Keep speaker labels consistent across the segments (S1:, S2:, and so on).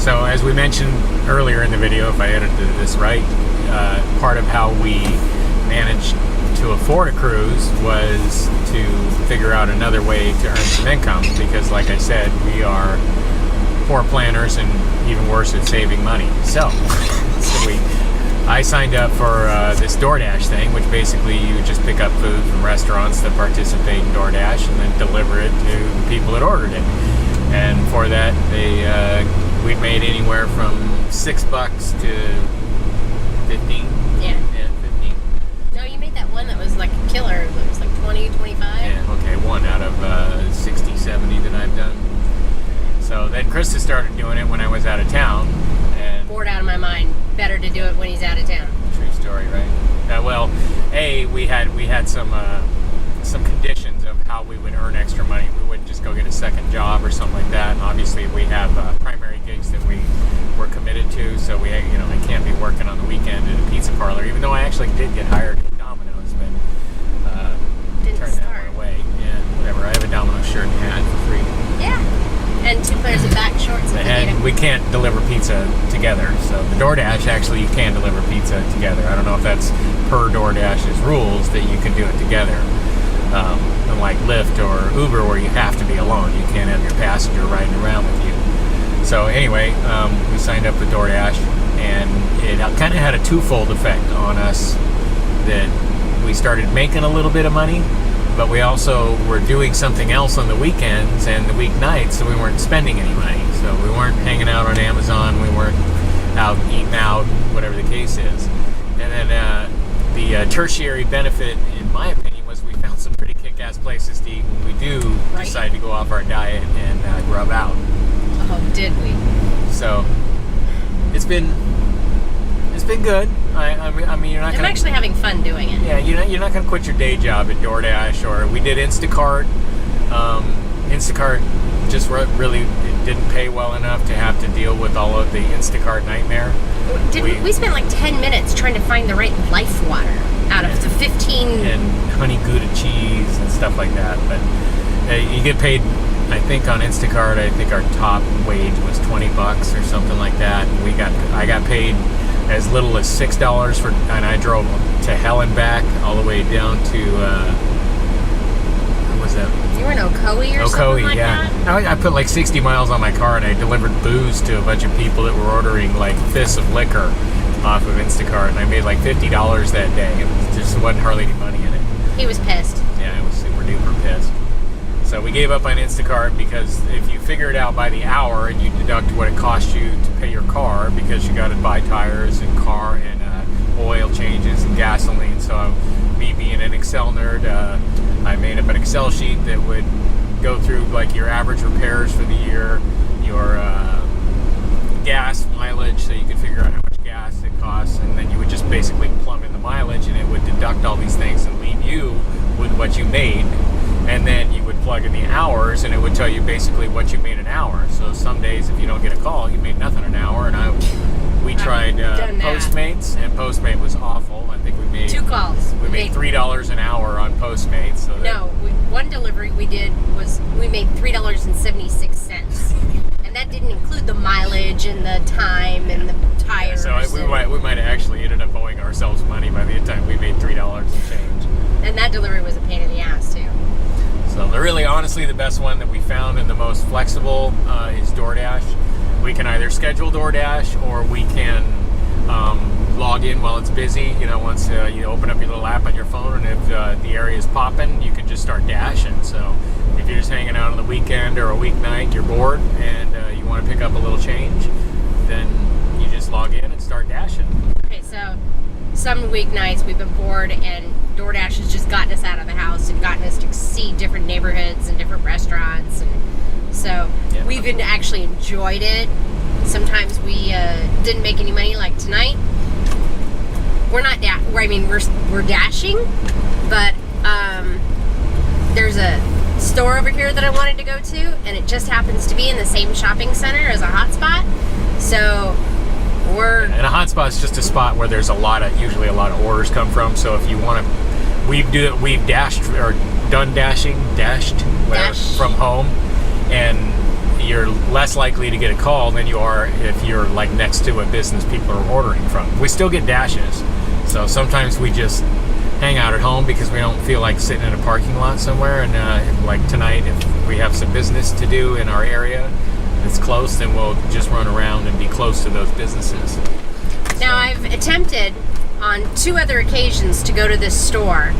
S1: So as we mentioned earlier in the video, if I edited this right, part of how we managed to afford a cruise was to figure out another way to earn some income, because like I said, we are poor planners and even worse at saving money. So I signed up for this DoorDash thing, which basically you just pick up food from restaurants that participate in DoorDash and then deliver it to the people that ordered it. And for that, we made anywhere from $6 to 15.
S2: Yeah.
S1: Yeah, 15.
S2: No, you made that one that was like a killer. It was like 20, 25.
S1: Yeah, okay, one out of 60, 70 that I've done. So then Krista started doing it when I was out of town. And
S2: bored out of my mind. Better to do it when he's out of town.
S1: True story, right? Well, we had some conditions of how we would earn extra money. We wouldn't just go get a second job or something like that. And obviously, we have primary gigs that we're committed to. So I can't be working on the weekend at a pizza parlor, even though I actually did get hired at Domino's, but turned that one away. Yeah, whatever. I have a Domino's shirt and hat for free.
S2: Yeah. And 2 pairs of back shorts.
S1: And we can't deliver pizza together. So the DoorDash, actually, you can deliver pizza together. I don't know if that's per DoorDash's rules that you can do it together. Unlike Lyft or Uber, where you have to be alone. You can't have your passenger riding around with you. So anyway, we signed up with DoorDash, and it kind of had a twofold effect on us, that we started making a little bit of money, but we also were doing something else on the weekends and the weeknights, so we weren't spending any money. So we weren't hanging out on Amazon, we weren't out eating out, whatever the case is. And then the tertiary benefit, in my opinion, was we found some pretty kick-ass places to eat when we do decide to go off our diet and grub out.
S2: Oh, did we?
S1: So it's been good. I mean, you're not.
S2: I'm actually having fun doing it.
S1: Yeah, you're not gonna quit your day job at DoorDash, or we did Instacart. Instacart just really it didn't pay well enough to have to deal with all of the Instacart nightmare.
S2: We spent like 10 minutes trying to find the right Life water out of the 15
S1: and honey Gouda cheese and stuff like that. But you get paid. I think on Instacart, I think our top wage was $20 or something like that. And I got paid as little as $6 for, and I drove to hell and back all the way down to what was that?
S2: You were in Ocoee or something like
S1: yeah.
S2: that?
S1: I put like 60 miles on my car, and I delivered booze to a bunch of people that were ordering like fists of liquor off of Instacart, and I made like $50 that day. It just wasn't hardly any money in it.
S2: He was pissed.
S1: Yeah, I was super duper pissed. So we gave up on Instacart, because if you figure it out by the hour and you deduct what it cost you to pay your car, because you got to buy tires and car and oil changes and gasoline. So me being an Excel nerd, I made up an Excel sheet that would go through like your average repairs for the year, your gas mileage, so you could figure out how much gas it costs, and then you would just basically plumb in the mileage, and it would deduct all these things and leave you with what you made. And then you would plug in the hours, and it would tell you basically what you made an hour. So some days, if you don't get a call, you made nothing an hour. And we tried Postmates, and Postmate was awful. I think we made
S2: 2 calls.
S1: We made $3 an hour on Postmates. So
S2: one delivery we did was we made $3.76, and that didn't include the mileage and the time and the tires.
S1: Yeah, so we might have actually ended up owing ourselves money by the time we made $3 and change.
S2: And that delivery was a pain in the ass too.
S1: So really, honestly, the best one that we found and the most flexible is DoorDash. We can either schedule DoorDash, or we can log in while it's busy. Once you open up your little app on your phone, and if the area is popping, you can just start dashing. So if you're just hanging out on the weekend or a weeknight, you're bored, and you want to pick up a little change, then you just log in and start dashing.
S2: Okay, so some weeknights we've been bored, and DoorDash has just gotten us out of the house and gotten us to see different neighborhoods and different restaurants, and so we've actually enjoyed it. Sometimes we didn't make any money, like tonight. We're not we're dashing, but there's a store over here that I wanted to go to, and it just happens to be in the same shopping center as a hotspot. So and
S1: a hotspot is just a spot where there's usually a lot of orders come from. So if you want to, we've dashed or done dashed from home, and you're less likely to get a call than you are if you're like next to a business people are ordering from. We still get dashes, so sometimes we just hang out at home because we don't feel like sitting in a parking lot somewhere. And like tonight, if we have some business to do in our area that's close, then we'll just run around and be close to those businesses.
S2: Now, I've attempted on 2 other occasions to go to this store,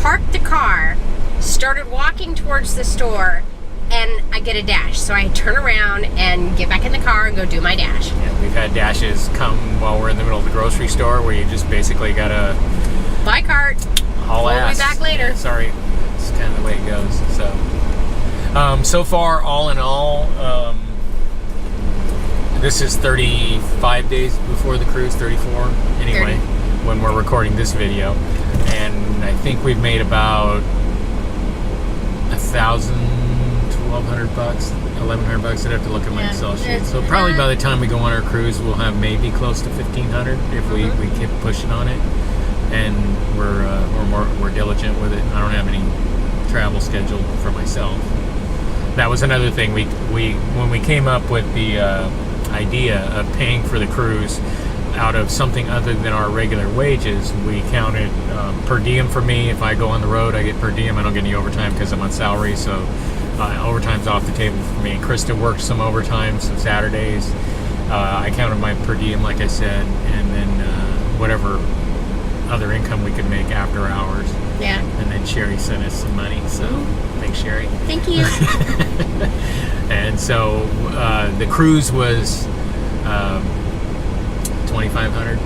S2: parked the car, started walking towards the store, and I get a dash. So I turn around and get back in the car and go do my dash.
S1: Yeah, we've had dashes come while we're in the middle of the grocery store where you just basically gotta
S2: Buy cart.
S1: haul ass.
S2: We'll be back later.
S1: Sorry, it's kind of the way it goes. So far, all in all, this is 35 days before the cruise, 34 anyway,
S2: 30.
S1: when we're recording this video. And I think we've made about $1,200 bucks, $1,100 bucks. I'd have to look at my Excel sheet. So probably by the time we go on our cruise, we'll have maybe close to 1,500 if we keep pushing on it. And we're diligent with it. I don't have any travel scheduled for myself. That was another thing. We when we came up with the idea of paying for the cruise out of something other than our regular wages, we counted per diem for me. If I go on the road, I get per diem. I don't get any overtime because I'm on salary, so overtime's off the table for me. Krista worked some overtime, some Saturdays. I counted my per diem, like I said, and then whatever other income we could make after hours.
S2: Yeah.
S1: And then Sherry sent us some money, so thanks, Sherry.
S2: Thank you.
S1: And so the cruise was $2,500.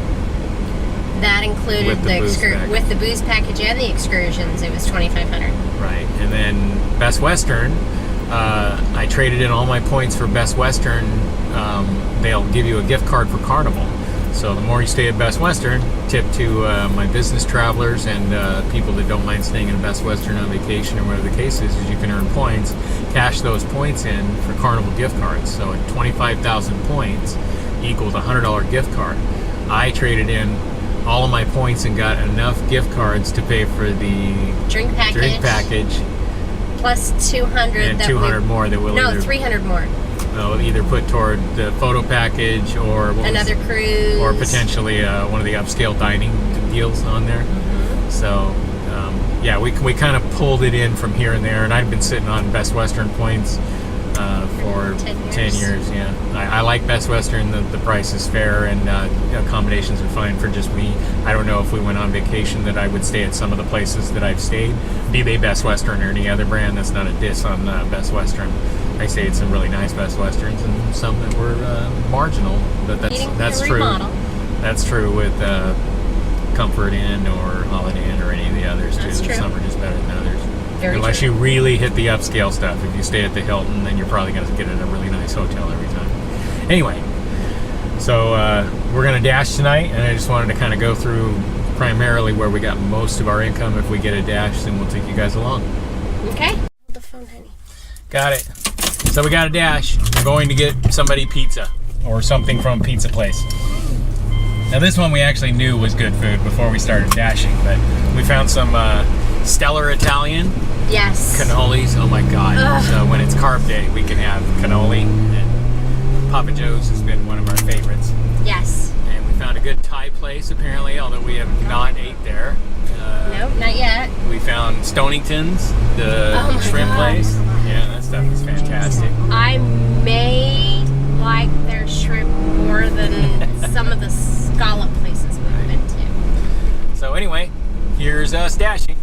S2: That included
S1: With the booze package.
S2: with the booze package and the excursions. It was $2,500.
S1: Right, and then Best Western, I traded in all my points for Best Western. They'll give you a gift card for Carnival. So the more you stay at Best Western, tip to my business travelers and people that don't mind staying in Best Western on vacation or whatever the case is you can earn points, cash those points in for Carnival gift cards. So at 25,000 points equals a $100 gift card. I traded in all of my points and got enough gift cards to pay for the
S2: Drink package. Plus 200.
S1: And 200 more that will either
S2: 300 more.
S1: They'll either put toward the photo package or
S2: Another cruise.
S1: or potentially one of the upscale dining deals on there. So yeah, we kind of pulled it in from here and there, and I've been sitting on Best Western points for 10 years. Yeah, I like Best Western. The price is fair, and accommodations are fine for just me. I don't know if we went on vacation that I would stay at some of the places that I've stayed, be they Best Western or any other brand. That's not a diss on Best Western. I stayed at some really nice Best Westerns and some that were marginal, but that's true. That's true with Comfort Inn or Holiday Inn or any of the others too. Some are just better than others. Unless you really hit the upscale stuff. If you stay at the Hilton, then you're probably going to get at a really nice hotel every time. Anyway, so we're going to dash tonight, and I just wanted to kind of go through primarily where we got most of our income. If we get a dash, then we'll take you guys along.
S2: Okay. The phone, honey.
S1: Got it. So we got a dash. We're going to get somebody pizza or something from a pizza place. Now this one we actually knew was good food before we started dashing, but we found some Stellar Italian.
S2: Yes.
S1: Cannolis. Oh my God. Ugh. So when it's carb day, we can have cannoli. And Papa Joe's has been one of our favorites.
S2: Yes.
S1: And we found a good Thai place apparently, although we have not ate there.
S2: Nope, not yet.
S1: We found Stonington's, the shrimp place. Yeah, that stuff is fantastic.
S2: I may like their shrimp more than some of the scallop places we've been to.
S1: So anyway, here's us dashing.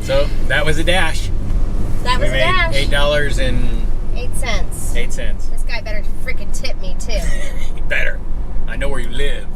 S1: So that was a dash.
S2: That was
S1: we
S2: a dash.
S1: made $8.08.
S2: This guy better freaking tip me too.
S1: Better. I know where you live.